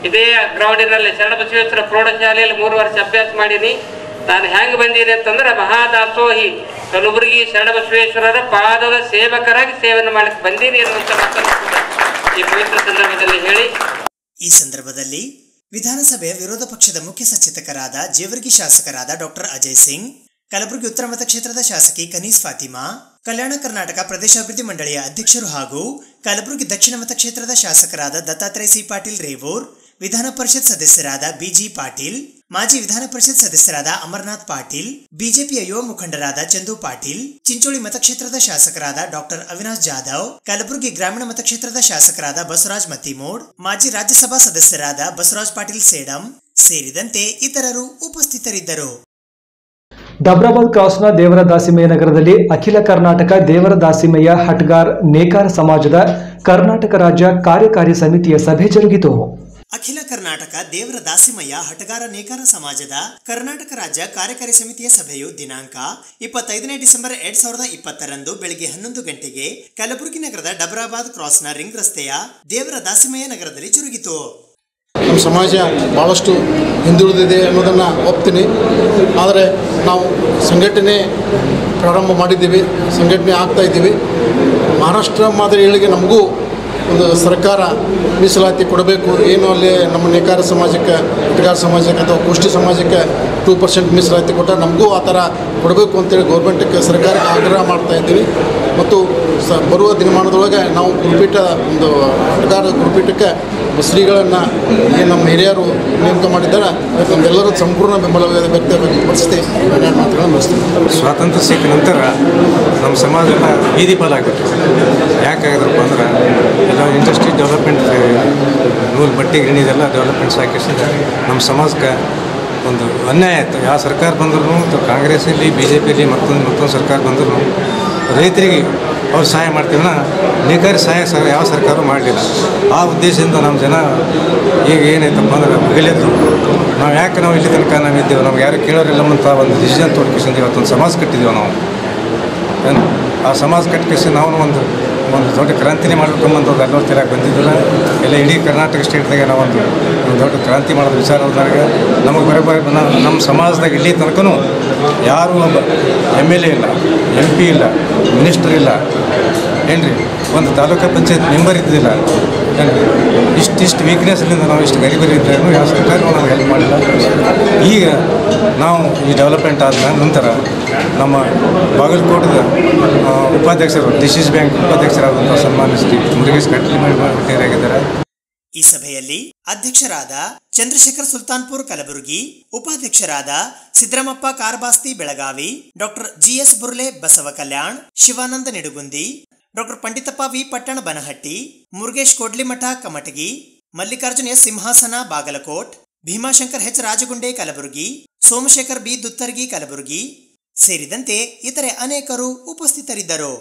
S6: ಇದೇ ಗ್ರೌಂಡಿನಲ್ಲಿ ಶರಣಬಸವೇಶ್ವರ ಪ್ರೌಢಶಾಲೆಯಲ್ಲಿ 3 ವರ್ಷ ಅಭ್ಯಾಸ ಮಾಡೀನಿ. ನಾನು ಹೆಂಗೆ ಬಂದೀನಿ ಅಂತಂದ್ರೆ ಮಹಾದಾಸೋಹಿ ಕಲಬುರಗಿ ಶರಣಬಸವೇಶ್ವರರ ಪಾದದ ಸೇವಕರಾಗಿ ಸೇವೆಯನ್ನು ಮಾಡಲಿಕ್ಕೆ ಬಂದೀನಿ ಅನ್ನುವಂಥ ಮಾತನ್ನು ಈ ಪವಿತ್ರ ಸಂದರ್ಭದಲ್ಲಿ ಹೇಳಿ,
S2: ಈ ಸಂದರ್ಭದಲ್ಲಿ ವಿಧಾನಸಭೆಯ ವಿರೋಧ ಪಕ್ಷದ ಮುಖ್ಯ ಸಚೇತಕರಾದ ಜೇವರ್ಗಿ ಶಾಸಕರಾದ ಡಾಕ್ಟರ್ ಅಜಯ್ ಸಿಂಗ್, ಕಲಬುರಗಿ ಉತ್ತರ ಮತಕ್ಷೇತ್ರದ ಶಾಸಕಿ ಕನೀಸ್ ಫಾತಿಮಾ, ಕಲ್ಯಾಣ ಕರ್ನಾಟಕ ಪ್ರದೇಶಾಭಿವೃದ್ಧಿ ಮಂಡಳಿಯ ಅಧ್ಯಕ್ಷರು ಹಾಗೂ ಕಲಬುರಗಿ ದಕ್ಷಿಣ ಮತಕ್ಷೇತ್ರದ ಶಾಸಕರಾದ ದತ್ತಾತ್ರೇಯ ಸಿ ಪಾಟೀಲ್ ರೇವೂರ್, ವಿಧಾನ ಪರಿಷತ್ ಸದಸ್ಯರಾದ ಬಿಜಿ ಪಾಟೀಲ್, ಮಾಜಿ ವಿಧಾನ ಪರಿಷತ್ ಸದಸ್ಯರಾದ ಅಮರನಾಥ್ ಪಾಟೀಲ್, ಬಿಜೆಪಿಯ ಯುವ ಮುಖಂಡರಾದ ಚಂದು ಪಾಟೀಲ್, ಚಿಂಚೋಳಿ ಮತಕ್ಷೇತ್ರದ ಶಾಸಕರಾದ ಡಾಕ್ಟರ್ ಅವಿನಾಶ್ ಜಾಧವ್, ಕಲಬುರಗಿ ಗ್ರಾಮೀಣ ಮತಕ್ಷೇತ್ರದ ಶಾಸಕರಾದ ಬಸವರಾಜ್ ಮತ್ತಿಮೋಡ್, ಮಾಜಿ ರಾಜ್ಯಸಭಾ ಸದಸ್ಯರಾದ ಬಸವರಾಜ್ ಪಾಟೀಲ್ ಸೇಡಂ ಸೇರಿದಂತೆ ಇತರರು ಉಪಸ್ಥಿತರಿದ್ದರು.
S3: ದಬ್ರಾಬಾದ್ ಕ್ರಾಸ್ನ ದೇವರ ದಾಸಿಮಯ್ಯ ನಗರದಲ್ಲಿ ಅಖಿಲ ಕರ್ನಾಟಕ ದೇವರ ದಾಸಿಮಯ್ಯ ಹಟ್ಗಾರ್ ನೇಕಾರ ಸಮಾಜದ ಕರ್ನಾಟಕ ರಾಜ್ಯ ಕಾರ್ಯಕಾರಿ ಸಮಿತಿಯ ಸಭೆ ಜರುಗಿತು.
S2: ಅಖಿಲ ಕರ್ನಾಟಕ ದೇವರ ದಾಸಿಮಯ್ಯ ಹಟಗಾರ ನೇಕಾರ ಸಮಾಜದ ಕರ್ನಾಟಕ ರಾಜ್ಯ ಕಾರ್ಯಕಾರಿ ಸಮಿತಿಯ ಸಭೆಯು ದಿನಾಂಕ 25 ಡಿಸೆಂಬರ್ 2020 ಬೆಳಗ್ಗೆ 11 ಗಂಟೆಗೆ ಕಲಬುರಗಿ ನಗರದ ಡಬ್ರಾಬಾದ್ ಕ್ರಾಸ್ನ ರಿಂಗ್ ರಸ್ತೆಯ ದೇವರ ದಾಸಿಮಯ್ಯ ನಗರದಲ್ಲಿ ಜರುಗಿತು.
S7: ನಮ್ಮ ಸಮಾಜ ಭಾಳಷ್ಟು ಹಿಂದುಳಿದಿದೆ ಅನ್ನೋದನ್ನು ಒಪ್ತೀನಿ. ಆದರೆ ನಾವು ಸಂಘಟನೆ ಪ್ರಾರಂಭ ಮಾಡಿದ್ದೀವಿ, ಸಂಘಟನೆ ಆಗ್ತಾಯಿದ್ದೀವಿ. ಮಹಾರಾಷ್ಟ್ರ ಮಾದರಿ ಏಳಿಗೆ ನಮಗೂ ಒಂದು ಸರ್ಕಾರ ಮೀಸಲಾತಿ ಕೊಡಬೇಕು. ಏನು ಅಲ್ಲಿ ನಮ್ಮ ನೇಕಾರ ಸಮಾಜಕ್ಕೆ, ಹಟಗಾರ ಸಮಾಜಕ್ಕೆ ಅಥವಾ ಕುಷ್ಟಿ ಸಮಾಜಕ್ಕೆ 2% ಮೀಸಲಾತಿ ಕೊಟ್ಟ ನಮಗೂ ಆ ಥರ ಕೊಡಬೇಕು ಅಂತೇಳಿ ಗೌರ್ಮೆಂಟ್ಗೆ, ಸರ್ಕಾರಕ್ಕೆ ಆಗ್ರಹ ಮಾಡ್ತಾಯಿದ್ದೀವಿ. ಮತ್ತು ಬರುವ ದಿನಮಾನದೊಳಗೆ ನಾವು ಗುರುಪೀಠ, ಒಂದು ಹಟಗಾರ ಗುರುಪೀಠಕ್ಕೆ ಶ್ರೀಗಳನ್ನು ಏನು ನಮ್ಮ ಹಿರಿಯರು ನೇಮಕ ಮಾಡಿದ್ದಾರೆ ನಮ್ಮೆಲ್ಲರೂ ಸಂಪೂರ್ಣ ಬೆಂಬಲ ವ್ಯಕ್ತಪಡಿಸಿ ನಾನು ಮಾತುಗಳನ್ನು ಮುಗಿಸ್ತೀನಿ.
S8: ಸ್ವಾತಂತ್ರ್ಯ ಸಿಕ್ಕ ನಂತರ ನಮ್ಮ ಸಮಾಜ ಎಲ್ಲ ಬೀದಿ ಪಾಲಾಗ್ಬಿಟ್ಟು ಯಾಕಾಗಿದ್ರಪ್ಪ ಅಂದ್ರೆ ಎಲ್ಲ ಇಂಡಸ್ಟ್ರಿ ಡೆವಲಪ್ಮೆಂಟ್, ನೂಲು ಬಟ್ಟೆ ಗಿಣಿದೆಲ್ಲ ಡೆವಲಪ್ಮೆಂಟ್ಸ್ ಹಾಕಿಸಿದ್ರೆ ನಮ್ಮ ಸಮಾಜಕ್ಕೆ ಒಂದು ಅನ್ಯಾಯ ಆಯಿತು. ಯಾವ ಸರ್ಕಾರ ಬಂದ್ರೂ, ಕಾಂಗ್ರೆಸ್ಸಲ್ಲಿ, ಬಿ ಜೆ ಪಿಯಲ್ಲಿ ಮತ್ತೊಂದು ಸರ್ಕಾರ ಬಂದರೂ ರೈತರಿಗೆ ಅವ್ರು ಸಹಾಯ ಮಾಡ್ತೀವನ್ನ ನೇಕಾರಿ ಸಹಾಯ ಯಾವ ಸರ್ಕಾರ ಮಾಡಲಿಲ್ಲ. ಆ ಉದ್ದೇಶದಿಂದ ನಮ್ಮ ಜನ ಈಗ ಏನಾಯ್ತಪ್ಪ ಅಂದ್ರೆ ಮುಗಿಲಿದ್ದು ನಾವು ಇಲ್ಲಿ ತನಕ ನಾವಿದ್ದೇವೆ, ನಮ್ಗೆ ಯಾರು ಕೇಳೋರಿಲ್ಲ ಅಂತ ಒಂದು ಡಿಸಿಷನ್ ತೊಡ್ಕಿಸಿದ್ದು ಇವತ್ತೊಂದು ಸಮಾಜ ಕಟ್ಟಿದ್ದೀವಿ ನಾವು. ಆ ಸಮಾಜ ಕಟ್ಟಿಸಿ ನಾವು ಒಂದು ದೊಡ್ಡ ಕ್ರಾಂತಿನೇ ಮಾಡ್ಬೇಕಂಬಂತ ಎಲ್ಲರೂ ತಿಳಕ್ಕೆ ಬಂದಿದ್ದಿಲ್ಲ. ಎಲ್ಲ ಇಡೀ ಕರ್ನಾಟಕ ಸ್ಟೇಟ್ದಾಗೆ ನಾವೊಂದು ದೊಡ್ಡ ಕ್ರಾಂತಿ ಮಾಡೋದು ವಿಚಾರ ಹೋದಾಗ ನಮಗೆ ಬರೋಬ್ಬರಿ ನಮ್ಮ ಸಮಾಜದಾಗ ಇಲ್ಲಿ ತನಕನೂ ಯಾರೂ ಒಬ್ಬ MLA ಇಲ್ಲ, MP ಇಲ್ಲ, ಮಿನಿಸ್ಟರ್ ಇಲ್ಲ, ಏನ್ರಿ ಒಂದು ತಾಲೂಕು ಪಂಚಾಯತ್ ಮೆಂಬರ್ ಇದ್ದಿಲ್ಲ. ಏನ್ರಿ ಇಷ್ಟು ವೀಕ್ನೆಸ್ಲಿಂದ ನಾವು ಇಷ್ಟು ಗರೀಬರಿದ್ರೂ ಯಾವ ಸರ್ಕಾರವೂ ನಮ್ಗೆ ಹೆಲ್ಪ್ ಮಾಡಿಲ್ಲ. ಈಗ ನಾವು ಈ ಡೆವಲಪ್ಮೆಂಟ್ ಆದ ನಂತರ ನಮ್ಮ ಬಾಗಲಕೋಟದ ಉಪಾಧ್ಯಕ್ಷರು, ಡಿಸಿಸ್ ಬ್ಯಾಂಕ್ ಉಪಾಧ್ಯಕ್ಷರಾದಂಥ ಸನ್ಮಾನ್ಯ ಶ್ರೀ ಮುರುಗೇಶ್ ಕಟ್ಲಿ ಆಗಿದ್ದಾರೆ.
S2: ಈ ಸಭೆಯಲ್ಲಿ ಅಧ್ಯಕ್ಷರಾದ ಚಂದ್ರಶೇಖರ್ ಸುಲ್ತಾನ್ಪುರ್ ಕಲಬುರಗಿ, ಉಪಾಧ್ಯಕ್ಷರಾದ Siddaramappa Karbasti Belagavi, doctor GS Burle Basava Kalyan, Shivananda Nidugundi, doctor Panditappa V Pattana Banahatti, Murugesh ಕೋಡ್ಲಿಮಠ ಕಮಟಗಿ, Mallikarjuna S ಸಿಂಹಾಸನ ಬಾಗಲಕೋಟ್, ಭೀಮಾಶಂಕರ್ H ರಾಜಗುಂಡೆ ಕಲಬುರಗಿ, ಸೋಮಶೇಖರ್ B ದುತ್ತರ್ಗಿ ಕಲಬುರಗಿ ಸೇರಿದಂತೆ ಇತರೆ ಅನೇಕರು ಉಪಸ್ಥಿತರಿದ್ದರು.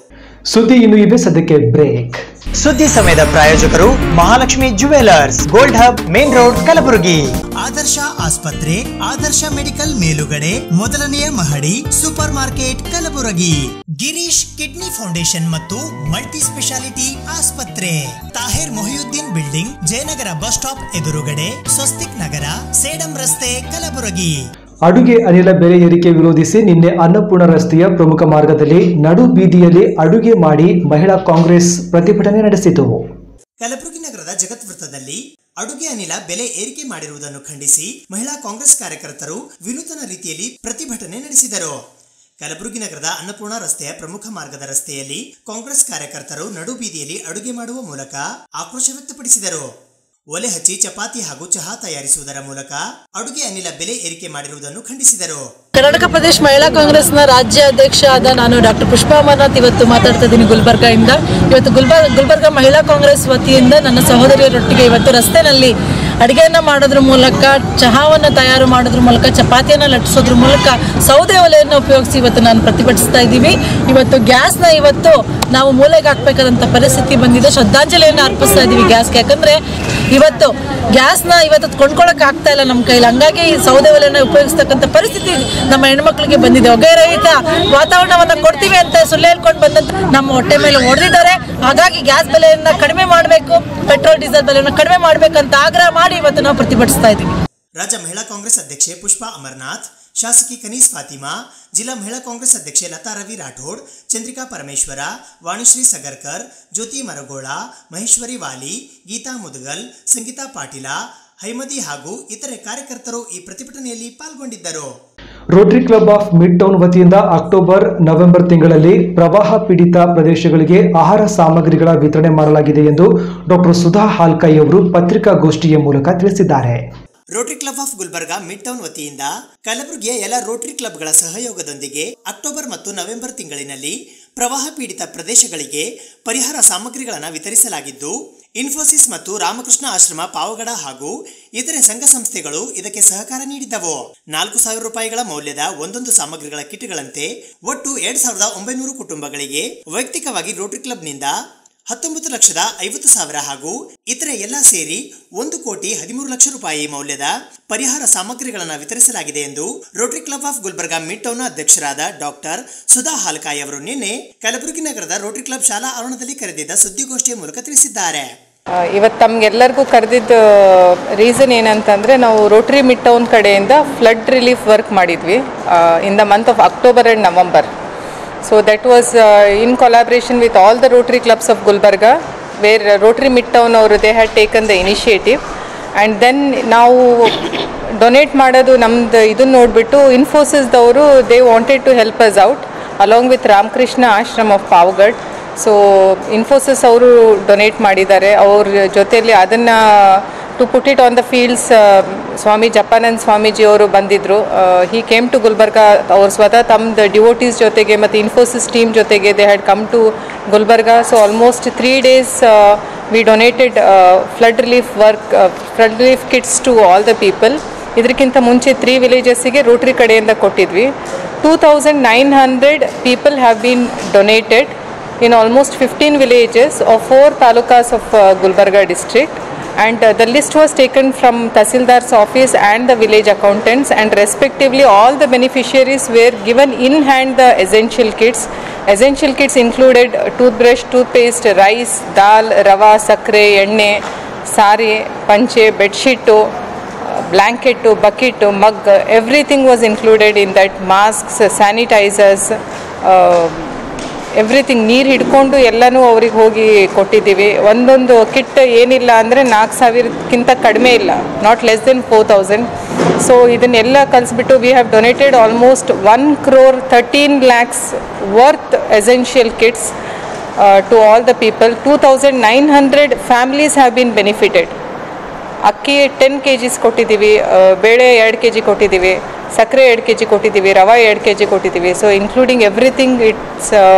S3: ಸುದ್ದಿ ಇನ್ನು ಇವೆ, ಸದ್ಯಕ್ಕೆ ಬ್ರೇಕ್.
S2: ಸುದ್ದಿ ಸಮಯದ ಪ್ರಾಯೋಜಕರು Mahalakshmi jewellers, gold hub, main road, Kalaburagi. Adarsh ಆಸ್ಪತ್ರೆ, ಆದರ್ಶ ಮೆಡಿಕಲ್ ಮೇಲುಗಡೆ, ಮೊದಲನೆಯ ಮಹಡಿ, super market, Kalaburagi. Girish kidney foundation ಮತ್ತು ಮಲ್ಟಿ ಸ್ಪೆಷಾಲಿಟಿ ಆಸ್ಪತ್ರೆ, Tahir Mohiuddin building, Jayanagar bus stop ಎದುರುಗಡೆ, ಸ್ವಸ್ತಿಕ್ ನಗರ, ಸೇಡಂ ರಸ್ತೆ, ಕಲಬುರಗಿ.
S3: ಅಡುಗೆ ಅನಿಲ ಬೆಲೆ ಏರಿಕೆ ವಿರೋಧಿಸಿ ನಿನ್ನೆ ಅನ್ನಪೂರ್ಣ ರಸ್ತೆಯ ಪ್ರಮುಖ ಮಾರ್ಗದಲ್ಲಿ ನಡು ಬೀದಿಯಲ್ಲಿ ಅಡುಗೆ ಮಾಡಿ ಮಹಿಳಾ ಕಾಂಗ್ರೆಸ್ ಪ್ರತಿಭಟನೆ ನಡೆಸಿತು.
S2: ಕಲಬುರಗಿ ನಗರದ ಜಗತ್ ವೃತ್ತದಲ್ಲಿ ಅಡುಗೆ ಅನಿಲ ಬೆಲೆ ಏರಿಕೆ ಮಾಡಿರುವುದನ್ನು ಖಂಡಿಸಿ ಮಹಿಳಾ ಕಾಂಗ್ರೆಸ್ ಕಾರ್ಯಕರ್ತರು ವಿನೂತನ ರೀತಿಯಲ್ಲಿ ಪ್ರತಿಭಟನೆ ನಡೆಸಿದರು. ಕಲಬುರಗಿ ನಗರದ ಅನ್ನಪೂರ್ಣ ರಸ್ತೆಯ ಪ್ರಮುಖ ಮಾರ್ಗದ ರಸ್ತೆಯಲ್ಲಿ ಕಾಂಗ್ರೆಸ್ ಕಾರ್ಯಕರ್ತರು ನಡು ಬೀದಿಯಲ್ಲಿ ಅಡುಗೆ ಮಾಡುವ ಮೂಲಕ ಆಕ್ರೋಶ ವ್ಯಕ್ತಪಡಿಸಿದರು. ಒಲೆ ಹಚ್ಚಿ ಚಪಾತಿ ಹಾಗೂ ಚಹಾ ತಯಾರಿಸುವುದರ ಮೂಲಕ ಅಡುಗೆ ಅನಿಲ ಬೆಲೆ ಏರಿಕೆ ಮಾಡಿರುವುದನ್ನು ಖಂಡಿಸಿದರು.
S9: ಕರ್ನಾಟಕ ಪ್ರದೇಶ ಮಹಿಳಾ ಕಾಂಗ್ರೆಸ್ನ ರಾಜ್ಯ ಅಧ್ಯಕ್ಷ ಆದ ನಾನು ಡಾಕ್ಟರ್ ಪುಷ್ಪಾ ಅಮರನಾಥ್ ಇವತ್ತು ಮಾತಾಡ್ತಾ ಇದ್ದೀನಿ ಗುಲ್ಬರ್ಗಾದಿಂದ. ಇವತ್ತು ಗುಲ್ಬರ್ಗಾ ಮಹಿಳಾ ಕಾಂಗ್ರೆಸ್ ವತಿಯಿಂದ ನನ್ನ ಸಹೋದರಿಯರೊಟ್ಟಿಗೆ ಇವತ್ತು ರಸ್ತೆನಲ್ಲಿ ಅಡುಗೆಯನ್ನು ಮಾಡೋದ್ರ ಮೂಲಕ, ಚಹಾವನ್ನು ತಯಾರು ಮಾಡೋದ್ರ ಮೂಲಕ, ಚಪಾತಿಯನ್ನು ಲಟ್ಟಿಸೋದ್ರ ಮೂಲಕ ಸೌದೆ ಒಲೆಯನ್ನು ಉಪಯೋಗಿಸಿ ಇವತ್ತು ನಾನು ಪ್ರತಿಭಟಿಸ್ತಾ ಇದ್ದೀವಿ. ಇವತ್ತು ಗ್ಯಾಸ್ನ ಇವತ್ತು ನಾವು ಮೂಲೆಗೆ ಹಾಕಬೇಕಾದಂಥ ಪರಿಸ್ಥಿತಿ ಬಂದಿದೆ. ಶ್ರದ್ಧಾಂಜಲಿಯನ್ನು ಅರ್ಪಿಸ್ತಾ ಇದ್ದೀವಿ ಗ್ಯಾಸ್ಗೆ. ಯಾಕಂದರೆ ಇವತ್ತು ಗ್ಯಾಸ್ನ ಇವತ್ತು ಕೊಂಡ್ಕೊಳ್ಳೋಕೆ ಆಗ್ತಾ ಇಲ್ಲ ನಮ್ಮ ಕೈಲಿ. ಹಂಗಾಗಿ ಈ ಸೌದೆ ಒಲೆಯನ್ನು ಉಪಯೋಗಿಸ್ತಕ್ಕಂಥ ಪರಿಸ್ಥಿತಿ ನಮ್ಮ ಹೆಣ್ಮಕ್ಳಿಗೆ ಬಂದಿದೆ. ಹೊಗೆ ರಹಿತ ವಾತಾವರಣವನ್ನು ಕೊಡ್ತೀವಿ ಅಂತ ಸುಳ್ಳು ಹೇಳ್ಕೊಂಡು ಬಂದಂತ ನಮ್ಮ ಹೊಟ್ಟೆ ಮೇಲೆ ಹೊಡೆದಿದ್ದಾರೆ. ಹಾಗಾಗಿ ಗ್ಯಾಸ್ ಬೆಲೆಯನ್ನು ಕಡಿಮೆ ಮಾಡಬೇಕು, ಪೆಟ್ರೋಲ್ ಡೀಸೆಲ್ ಬೆಲೆಯನ್ನು ಕಡಿಮೆ ಮಾಡಬೇಕಂತ ಆಗ್ರಹ ಮಾಡಿ ಇವತ್ತು ನಾವು ಪ್ರತಿಭಟಿಸ್ತಾ ಇದ್ದೀವಿ.
S2: ರಾಜ್ಯ ಮಹಿಳಾ ಕಾಂಗ್ರೆಸ್ ಅಧ್ಯಕ್ಷೆ ಪುಷ್ಪಾ ಅಮರನಾಥ್, ಶಾಸಕಿ ಕನೀಸ್ ಫಾತಿಮಾ, ಜಿಲ್ಲಾ ಮಹಿಳಾ ಕಾಂಗ್ರೆಸ್ ಅಧ್ಯಕ್ಷೆ ಲತಾ ರವಿ ರಾಠೋಡ್, ಚಂದ್ರಿಕಾ ಪರಮೇಶ್ವರ, ವಾಣಿಶ್ರೀ ಸಗರ್ಕರ್, ಜ್ಯೋತಿ ಮರಗೋಳ, ಮಹೇಶ್ವರಿ ವಾಲಿ, ಗೀತಾ ಮುದಗಲ್, ಸಂಗೀತಾ ಪಾಟೀಲ, ಹೈಮದಿ ಹಾಗೂ ಇತರೆ ಕಾರ್ಯಕರ್ತರು ಈ ಪ್ರತಿಭಟನೆಯಲ್ಲಿ ಪಾಲ್ಗೊಂಡಿದ್ದರು.
S3: Rotary Club of mid town ವತಿಯಿಂದ ಅಕ್ಟೋಬರ್ ನವೆಂಬರ್ ತಿಂಗಳಲ್ಲಿ ಪ್ರವಾಹ ಪೀಡಿತ ಪ್ರದೇಶಗಳಿಗೆ ಆಹಾರ ಸಾಮಗ್ರಿಗಳ ವಿತರಣೆ ಮಾಡಲಾಗಿದೆ ಎಂದು ಡಾಕ್ಟರ್ ಸುಧಾ ಹಾಲ್ಕಾಯಿ ಅವರು ಪತ್ರಿಕಾಗೋಷ್ಠಿಯ ಮೂಲಕ ತಿಳಿಸಿದ್ದಾರೆ.
S2: Rotary Club of Gulbarga mid town ವತಿಯಿಂದ ಕಲಬುರಗಿಯ ಎಲ್ಲ ರೋಟರಿ ಕ್ಲಬ್ಗಳ ಸಹಯೋಗದೊಂದಿಗೆ ಅಕ್ಟೋಬರ್ ಮತ್ತು ನವೆಂಬರ್ ತಿಂಗಳಿನಲ್ಲಿ ಪ್ರವಾಹ ಪೀಡಿತ ಪ್ರದೇಶಗಳಿಗೆ ಪರಿಹಾರ ಸಾಮಗ್ರಿಗಳನ್ನು ವಿತರಿಸಲಾಗಿದ್ದು, ಇನ್ಫೋಸಿಸ್ ಮತ್ತು ರಾಮಕೃಷ್ಣ ಆಶ್ರಮ ಪಾವಗಡ ಹಾಗೂ ಇತರೆ ಸಂಘ ಸಂಸ್ಥೆಗಳು ಇದಕ್ಕೆ ಸಹಕಾರ ನೀಡಿದ್ದವು. 4,000 ರೂಪಾಯಿಗಳ ಮೌಲ್ಯದ ಒಂದೊಂದು ಸಾಮಗ್ರಿಗಳ ಕಿಟ್ಗಳಂತೆ ಒಟ್ಟು 2,900 ಕುಟುಂಬಗಳಿಗೆ ವೈಯಕ್ತಿಕವಾಗಿ ರೋಟರಿ ಕ್ಲಬ್ನಿಂದ 19,50,000 ಹಾಗೂ ಇತರೆ ಎಲ್ಲ ಸೇರಿ 1,13,00,000 ರೂಪಾಯಿ ಮೌಲ್ಯದ ಪರಿಹಾರ ಸಾಮಗ್ರಿಗಳನ್ನು ವಿತರಿಸಲಾಗಿದೆ ಎಂದು Rotary Club of Gulbarga mid town ಅಧ್ಯಕ್ಷರಾದ ಡಾಕ್ಟರ್ ಸುಧಾ ಹಾಲ್ಕಾಯಿ ಅವರು ನಿನ್ನೆ ಕಲಬುರಗಿ ನಗರದ ರೋಟರಿ ಕ್ಲಬ್ ಶಾಲಾ ಆವರಣದಲ್ಲಿ ಕರೆದಿದ್ದ ಸುದ್ದಿಗೋಷ್ಠಿಯ ಮೂಲಕ ತಿಳಿಸಿದ್ದಾರೆ.
S10: ಇವತ್ತು ತಮಗೆಲ್ಲರಿಗೂ ಕರೆದಿದ್ದ ರೀಸನ್ ಏನಂತಂದರೆ, ನಾವು ರೋಟರಿ ಮಿಡ್ ಟೌನ್ ಕಡೆಯಿಂದ ಫ್ಲಡ್ ರಿಲೀಫ್ ವರ್ಕ್ ಮಾಡಿದ್ವಿ in the month of October and November. So that was in collaboration with all the Rotary clubs of Gulbarga, where Rotary Midtown they had taken the initiative, and then now donate ಮಾಡೋದು ನಮ್ದು ಇದನ್ನು ನೋಡಿಬಿಟ್ಟು Infosys ದವರು they wanted to help us out along with Ramakrishna Ashram of Pavagad. So Infosys ಅವರು ಡೊನೇಟ್ ಮಾಡಿದ್ದಾರೆ. ಅವ್ರ ಜೊತೆಯಲ್ಲಿ ಅದನ್ನು to put it on the fields Swami Japananda Swamiji ಅವರು ಬಂದಿದ್ದರು. He came to Gulbarga. ಅವ್ರು ಸ್ವತಃ ತಮ್ಮದು ಡಿವೋಟೀಸ್ ಜೊತೆಗೆ ಮತ್ತು ಇನ್ಫೋಸಿಸ್ ಟೀಮ್ ಜೊತೆಗೆ they had come to Gulbarga. So almost 3 days we donated flood relief kits to all the people. ಇದಕ್ಕಿಂತ ಮುಂಚೆ 3 ವಿಲೇಜಸ್ಸಿಗೆ ರೋಟರಿ ಕಡೆಯಿಂದ ಕೊಟ್ಟಿದ್ವಿ. 2,900 people have been donated in almost 15 villages of 4 talukas of Gulbarga district, and the list was taken from Tahsildar's office and the village accountants, and respectively all the beneficiaries were given in hand the essential kits. Essential kits included toothbrush, toothpaste, rice, dal, rava, sakre, enne, sari, panche, bedsheet, blanket, bucket, mug, everything was included in that. Masks, sanitizers, everything. ನೀರು ಹಿಡ್ಕೊಂಡು ಎಲ್ಲನೂ ಅವ್ರಿಗೆ ಹೋಗಿ ಕೊಟ್ಟಿದ್ದೀವಿ. ಒಂದೊಂದು ಕಿಟ್ ಏನಿಲ್ಲ ಅಂದರೆ 4,000ಕ್ಕಿಂತ ಕಡಿಮೆ ಇಲ್ಲ, ನಾಟ್ ಲೆಸ್ ದೆನ್ 4,000. ಸೊ ಇದನ್ನೆಲ್ಲ ಕಲಿಸ್ಬಿಟ್ಟು we have donated almost 1,13,00,000 worth essential kits to all the people. 2,900 families have been benefited. ಅಕ್ಕಿ 10 kgs ಕೊಟ್ಟಿದ್ದೀವಿ, ಬೇಳೆ 2 kg ಕೊಟ್ಟಿದ್ದೀವಿ, ಸಕ್ಕರೆ 2 kg ಕೊಟ್ಟಿದ್ದೀವಿ, ರವೆ 2 kg ಕೊಟ್ಟಿದ್ದೀವಿ. So including everything it's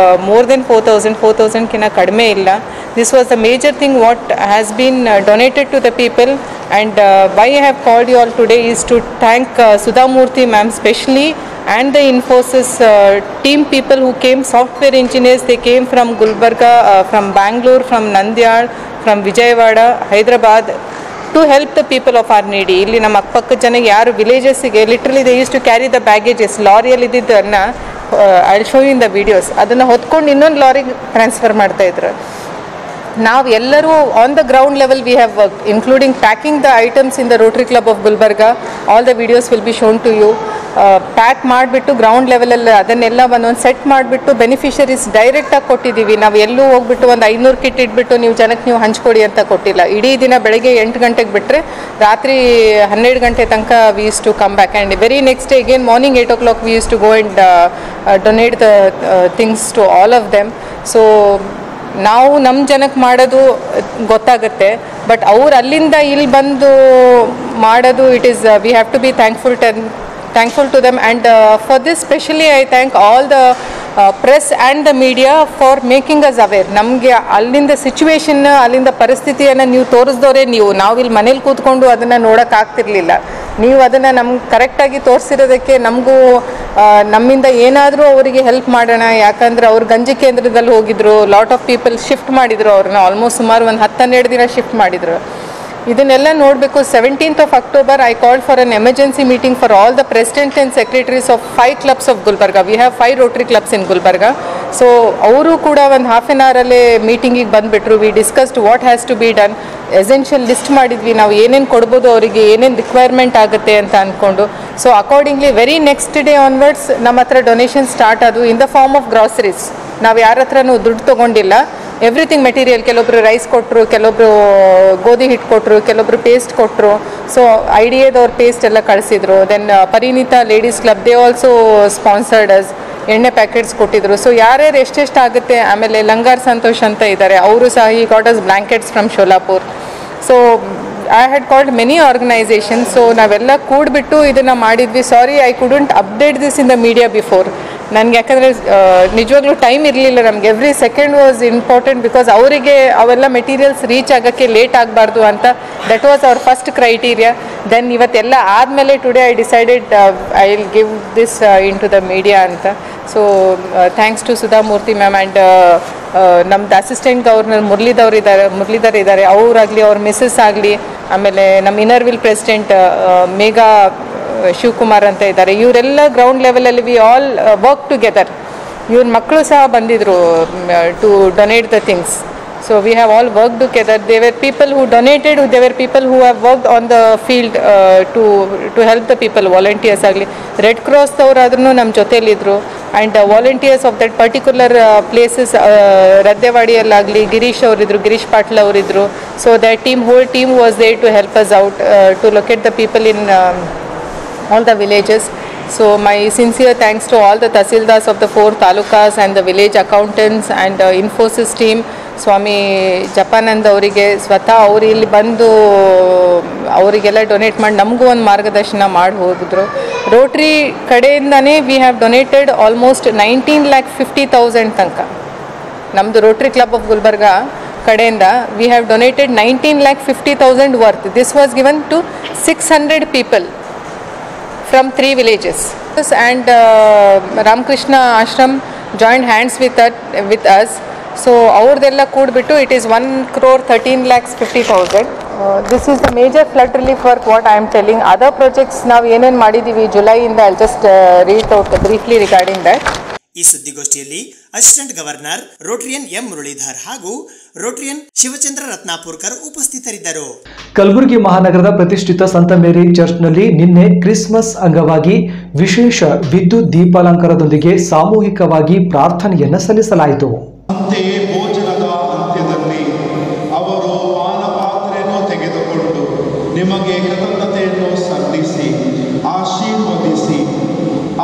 S10: more than 4,000ಕ್ಕಿಂತ ಕಡಿಮೆ ಇಲ್ಲ. This was the major thing what has been donated to the people. And why I have called you all today is to thank Sudha Murthy ma'am specially and the Infosys team people who came, software engineers. They came from Gulbarga, from Bangalore, from Nandyal, from Vijayawada, Hyderabad, to help the people of our needy. ಇಲ್ಲಿ ನಮ್ಮ ಅಕ್ಕಪಕ್ಕದ ಜನ ಯಾರು ವಿಲೇಜಸ್ಸಿಗೆ literally they use to carry the baggages. ಲಾರಿಯಲ್ಲಿ ಇದ್ದಿದ್ದನ್ನು I will show you in the videos. ಅದನ್ನು ಹೊತ್ಕೊಂಡು ಇನ್ನೊಂದು ಲಾರಿಗೆ ಟ್ರಾನ್ಸ್ಫರ್ ಮಾಡ್ತಾಯಿದ್ರು. ನಾವು ಎಲ್ಲರೂ on the ground level we have work, including packing the items in the Rotary Club of Gulbarga. All the videos will be shown to you. Pack ಮಾಡಿಬಿಟ್ಟು ಗ್ರೌಂಡ್ ಲೆವೆಲಲ್ಲಿ ಅದನ್ನೆಲ್ಲ ಒಂದೊಂದು ಸೆಟ್ ಮಾಡಿಬಿಟ್ಟು ಬೆನಿಫಿಷರೀಸ್ ಡೈರೆಕ್ಟಾಗಿ ಕೊಟ್ಟಿದ್ದೀವಿ. ನಾವು ಎಲ್ಲೂ ಹೋಗ್ಬಿಟ್ಟು ಒಂದು 500 ಕಿಟ್ ಇಟ್ಬಿಟ್ಟು ನೀವು ಜನಕ್ಕೆ ನೀವು ಹಂಚ್ಕೊಡಿ ಅಂತ ಕೊಟ್ಟಿಲ್ಲ. ಇಡೀ ದಿನ ಬೆಳಗ್ಗೆ 8 ಗಂಟೆಗೆ ಬಿಟ್ಟರೆ ರಾತ್ರಿ 12 ಗಂಟೆ ತನಕ we use to come back and very next day again morning 8 o'clock we use to go and donate the things to all of them. So ನಾವು ನಮ್ಮ ಜನಕ್ಕೆ ಮಾಡೋದು ಗೊತ್ತಾಗುತ್ತೆ, ಬಟ್ ಅವ್ರು ಅಲ್ಲಿಂದ ಇಲ್ಲಿ ಬಂದು ಮಾಡೋದು it is we have to be thankful to them, and for this specially I thank all the press and the media for making us aware. ನಮಗೆ ಅಲ್ಲಿಂದ ಸಿಚುವೇಶನ್, ಅಲ್ಲಿಂದ ಪರಿಸ್ಥಿತಿಯನ್ನು ನೀವು ತೋರಿಸ್ದವರೇ ನಾವು ಇಲ್ಲಿ ಮನೇಲಿ ಕೂತ್ಕೊಂಡು ಅದನ್ನು ನೋಡೋಕ್ಕಾಗ್ತಿರ್ಲಿಲ್ಲ. ನೀವು ಅದನ್ನು ನಮ್ಗೆ ಕರೆಕ್ಟಾಗಿ ತೋರಿಸಿರೋದಕ್ಕೆ ನಮಗೂ ನಮ್ಮಿಂದ ಏನಾದರೂ ಅವರಿಗೆ ಹೆಲ್ಪ್ ಮಾಡೋಣ. ಯಾಕಂದರೆ ಅವ್ರು ಗಂಜಿ ಕೇಂದ್ರದಲ್ಲಿ ಹೋಗಿದ್ರು, ಲಾಟ್ ಆಫ್ ಪೀಪಲ್ ಶಿಫ್ಟ್ ಮಾಡಿದರು ಅವ್ರನ್ನ, ಆಲ್ಮೋಸ್ಟ್ ಸುಮಾರು ಒಂದು 10-12 ದಿನ ಶಿಫ್ಟ್ ಮಾಡಿದರು. ಇದನ್ನೆಲ್ಲ ನೋಡಬೇಕು. 17th of October I called for an emergency meeting for all the presidents and secretaries of 5 clubs of Gulbarga. We have 5 Rotary clubs in Gulbarga. So ಅವರು ಕೂಡ ಒಂದು ಹಾಫ್ ಆನ್ ಅವರಲ್ಲೇ ಮೀಟಿಂಗಿಗೆ ಬಂದುಬಿಟ್ರು. We discussed what has to be done. Essential list ಮಾಡಿದ್ವಿ, ನಾವು ಏನೇನು ಕೊಡ್ಬೋದು ಅವರಿಗೆ, ಏನೇನು ರಿಕ್ವೈರ್ಮೆಂಟ್ ಆಗುತ್ತೆ ಅಂತ ಅಂದ್ಕೊಂಡು. So accordingly very next day onwards ನಮ್ಮ ಹತ್ರ ಡೊನೇಷನ್ ಸ್ಟಾರ್ಟ್ ಆದವು in the form of groceries. ನಾವು ಯಾರ ಹತ್ರನೂ ದುಡ್ಡು ತೊಗೊಂಡಿಲ್ಲ. ಎವ್ರಿಥಿಂಗ್ ಮೆಟೀರಿಯಲ್, ಕೆಲವೊಬ್ರು ರೈಸ್ ಕೊಟ್ಟರು, ಕೆಲವೊಬ್ರು ಗೋಧಿ ಹಿಟ್ಟು ಕೊಟ್ಟರು, ಕೆಲವೊಬ್ರು ಪೇಸ್ಟ್ ಕೊಟ್ಟರು. ಸೊ ಐಡಿಯಾದವ್ರು ಪೇಸ್ಟ್ ಎಲ್ಲ ಕಳಿಸಿದ್ರು. Then Parinita ladies club they also sponsored us, ಎಣ್ಣೆ ಪ್ಯಾಕೆಟ್ಸ್ ಕೊಟ್ಟಿದ್ರು. ಸೊ ಯಾರ್ಯಾರು ಎಷ್ಟೆಷ್ಟು ಆಗುತ್ತೆ. ಆಮೇಲೆ ಲಂಗಾರ್ ಸಂತೋಷ್ ಅಂತ ಇದ್ದಾರೆ, ಅವರು ಸಹ ಈ got us blankets from Solapur. So I had called many organisations. So ನಾವೆಲ್ಲ ಕೂಡಿಬಿಟ್ಟು ಇದನ್ನು ಮಾಡಿದ್ವಿ. Sorry I couldn't update this in the media before. ನನಗೆ ಯಾಕಂದರೆ ನಿಜವಾಗ್ಲೂ ಟೈಮ್ ಇರಲಿಲ್ಲ ನಮಗೆ. Every second was important because ಅವರಿಗೆ ಅವೆಲ್ಲ ಮೆಟೀರಿಯಲ್ಸ್ ರೀಚ್ ಆಗೋಕ್ಕೆ ಲೇಟ್ ಆಗಬಾರ್ದು ಅಂತ. That was our first criteria. Then ಇವತ್ತೆಲ್ಲ ಆದಮೇಲೆ today I decided I will give this into the media ಅಂತ. So thanks to Sudha Murthy ma'am and ನಮ್ಮದು ಅಸಿಸ್ಟೆಂಟ್ ಗವರ್ನರ್ ಮುರಳೀಧರ್ ಇದ್ದಾರೆ, ಅವರಾಗಲಿ ಅವ್ರ ಮಿಸ್ಸಸ್ ಆಗಲಿ, ಆಮೇಲೆ ನಮ್ಮ ಇನ್ನರ್ವಿಲ್ ಪ್ರೆಸಿಡೆಂಟ್ ಮೇಘಾ ಶಿವಕುಮಾರ್ ಅಂತ ಇದ್ದಾರೆ. ಇವರೆಲ್ಲ ಗ್ರೌಂಡ್ ಲೆವೆಲಲ್ಲಿ ವಿ ಆಲ್ ವರ್ಕ್ ಟುಗೆದರ್. ಇವ್ರ ಮಕ್ಕಳು ಸಹ ಬಂದಿದ್ದರು to donate the things. So we have all work together. They were people who donated, they were people who have worked on the field to help the people. Volunteers ಆಗಲಿ, ರೆಡ್ ಕ್ರಾಸ್ದವರಾದ್ರೂ ನಮ್ಮ ಜೊತೆಯಲ್ಲಿದ್ದರು. And volunteers of that particular places, ರದ್ದೆವಾಡಿಯಲ್ಲಾಗಲಿ ಗಿರೀಶ್ ಅವರಿದ್ದರು, ಗಿರೀಶ್ ಪಾಟೀಲ್ ಅವರಿದ್ದರು. So that whole team was there to help us out to locate the people in all the villages. So my sincere thanks to all the Tahsildars of the 4 talukas and the village accountants and Infosys team. ಸ್ವಾಮಿ ಜಪಾನಂದ್ ಅವರಿಗೆ ಸ್ವತಃ ಅವರು ಇಲ್ಲಿ ಬಂದು ಅವರಿಗೆಲ್ಲ ಡೊನೇಟ್ ಮಾಡಿ ನಮಗೂ ಒಂದು ಮಾರ್ಗದರ್ಶನ ಮಾಡಿ ಹೋಗಿದ್ರು. ರೋಟ್ರಿ ಕಡೆಯಿಂದನೇ ವಿ ಹ್ಯಾವ್ ಡೊನೇಟೆಡ್ ಆಲ್ಮೋಸ್ಟ್ 19,50,000 ತನಕ. ನಮ್ಮದು ರೋಟ್ರಿ ಕ್ಲಬ್ ಆಫ್ ಗುಲ್ಬರ್ಗಾ ಕಡೆಯಿಂದ we have donated 19,50,000 worth. This was given to 600 people from 3 villages, and Ramakrishna Ashram joined hands with us. So ಅವ್ರದ್ದೆಲ್ಲ ಕೂಡಿಬಿಟ್ಟು it is 1,13,50,000. This is the major flood relief work what I am telling. Other projects ನಾವು ಏನೇನು ಮಾಡಿದ್ದೀವಿ ಜುಲೈಯಿಂದ I'll just read out briefly regarding that.
S2: ಈ ಸುದ್ದಿಗೋಷ್ಠಿಯಲ್ಲಿ assistant governor Rotarian M Muralidhar ಹಾಗೂ ರೋಟರಿಯನ್ ಶಿವಚಂದ್ರ ರತ್ನಾಪುರ್ಕರ್ ಉಪಸ್ಥಿತರಿದ್ದರು.
S3: ಕಲಬುರಗಿ ಮಹಾನಗರದ ಪ್ರತಿಷ್ಠಿತ ಸಂತ ಮೇರಿ ಚರ್ಚ್ನಲ್ಲಿ ನಿನ್ನೆ ಕ್ರಿಸ್ಮಸ್ ಅಂಗವಾಗಿ ವಿಶೇಷ ವಿದ್ಯುತ್ ದೀಪಾಲಂಕಾರದೊಂದಿಗೆ ಸಾಮೂಹಿಕವಾಗಿ ಪ್ರಾರ್ಥನೆಯನ್ನು ಸಲ್ಲಿಸಲಾಯಿತು.
S11: ಅಂತೆಯೇ ಭೋಜನದ ಅಂತ್ಯದಲ್ಲಿ ಅವರು ಪಾನಪಾತ್ರೆಯನ್ನು ತೆಗೆದುಕೊಂಡು ನಿಮಗೆ ಕೃತಜ್ಞತೆಯನ್ನು ಸಲ್ಲಿಸಿ ಆಶೀರ್ವದಿಸಿ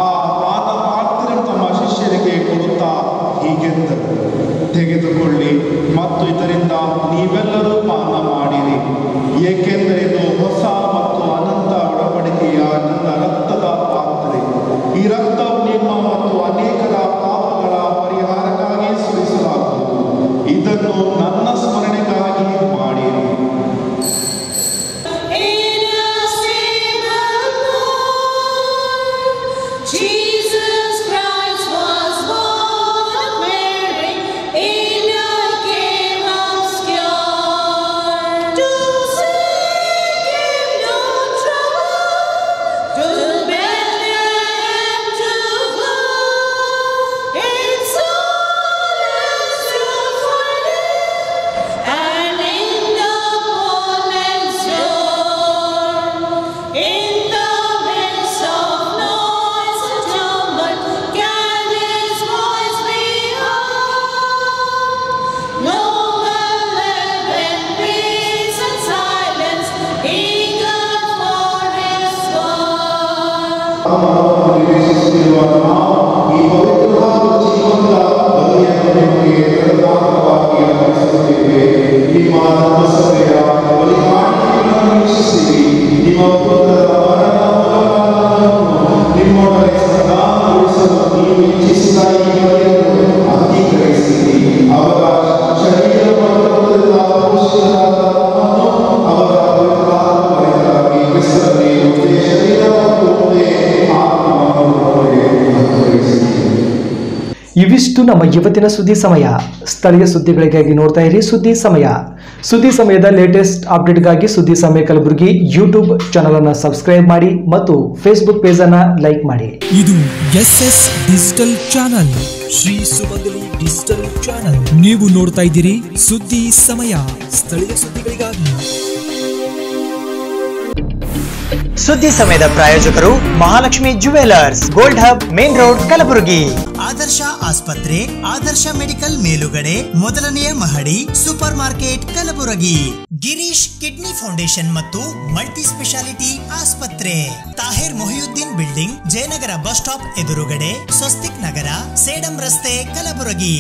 S11: ಆ ಪಾನಪಾತ್ರೆ ತಮ್ಮ ಶಿಷ್ಯರಿಗೆ ಕೊಡುತ್ತಾ ಹೀಗೆಂದರು, ತೆಗೆದುಕೊಳ್ಳಿ ಮತ್ತು ಇದರಿಂದ ನೀವೆಲ್ಲರೂ ಪಾನ ಮಾಡಿರಿ, ಏಕೆಂದರೆ ಇದು ಹೊಸ ಮತ್ತು ಅನಂತ ಒಡಂಬಡಿಕೆಯ ನನ್ನ ರಕ್ತದ ಪಾತ್ರೆ. ಈ ರಕ್ತವು ನಿಮ್ಮ ಮತ್ತು ಅನೇಕರ ಪಾಪಗಳ ಪರಿಹಾರಕ್ಕಾಗಿ ಸುರಿಸಲಾಗುವುದು. ಇದನ್ನು ನನ್ನ ಸ್ಮರಣೆಗಾಗಿ ಮಾಡಿರಿ.
S12: To
S3: ಇವಿಷ್ಟು ನಮ್ಮ ಇವತ್ತಿನ ಸುದ್ದಿ ಸಮಯ. ಸ್ಥಳೀಯ ಸುದ್ದಿಗಳಿಗಾಗಿ ನೋಡ್ತಾ ಇರಿ ಸುದ್ದಿ ಸಮಯ. ಸುದ್ದಿ ಸಮಯದ ಲೇಟೆಸ್ಟ್ ಅಪ್ಡೇಟ್ಗಾಗಿ ಸುದ್ದಿ ಸಮಯ ಕಲಬುರಗಿ ಯೂಟ್ಯೂಬ್ ಚಾನಲ್ ಅನ್ನು ಸಬ್ಸ್ಕ್ರೈಬ್ ಮಾಡಿ ಮತ್ತು ಫೇಸ್ಬುಕ್ ಪೇಜ್ ಅನ್ನು ಲೈಕ್ ಮಾಡಿ.
S1: ಇದು SS ಡಿಜಿಟಲ್ ಚಾನಲ್, ಶ್ರೀ ಸುಮಂಗಲಿ ಡಿಜಿಟಲ್ ಚಾನಲ್. ನೀವು ನೋಡ್ತಾ ಇದ್ದೀರಿ ಸುದ್ದಿ ಸಮಯ, ಸ್ಥಳೀಯ ಸುದ್ದಿಗಳಿಗಾಗಿ.
S2: ಸುದ್ದಿ ಸಮಯದ ಪ್ರಾಯೋಜಕರು Mahalakshmi jewellers, gold hub, main road, Kalaburagi. Adarsh ಆಸ್ಪತ್ರೆ, ಆದರ್ಶ ಮೆಡಿಕಲ್ ಮೇಲುಗಡೆ, ಮೊದಲನೆಯ ಮಹಡಿ, super market, Kalaburagi. Girish kidney foundation ಮತ್ತು ಮಲ್ಟಿ ಸ್ಪೆಷಾಲಿಟಿ ಆಸ್ಪತ್ರೆ, Tahir Mohiuddin building, Jayanagar bus stop ಎದುರುಗಡೆ, ಸ್ವಸ್ತಿಕ್ ನಗರ, ಸೇಡಂ ರಸ್ತೆ, ಕಲಬುರಗಿ.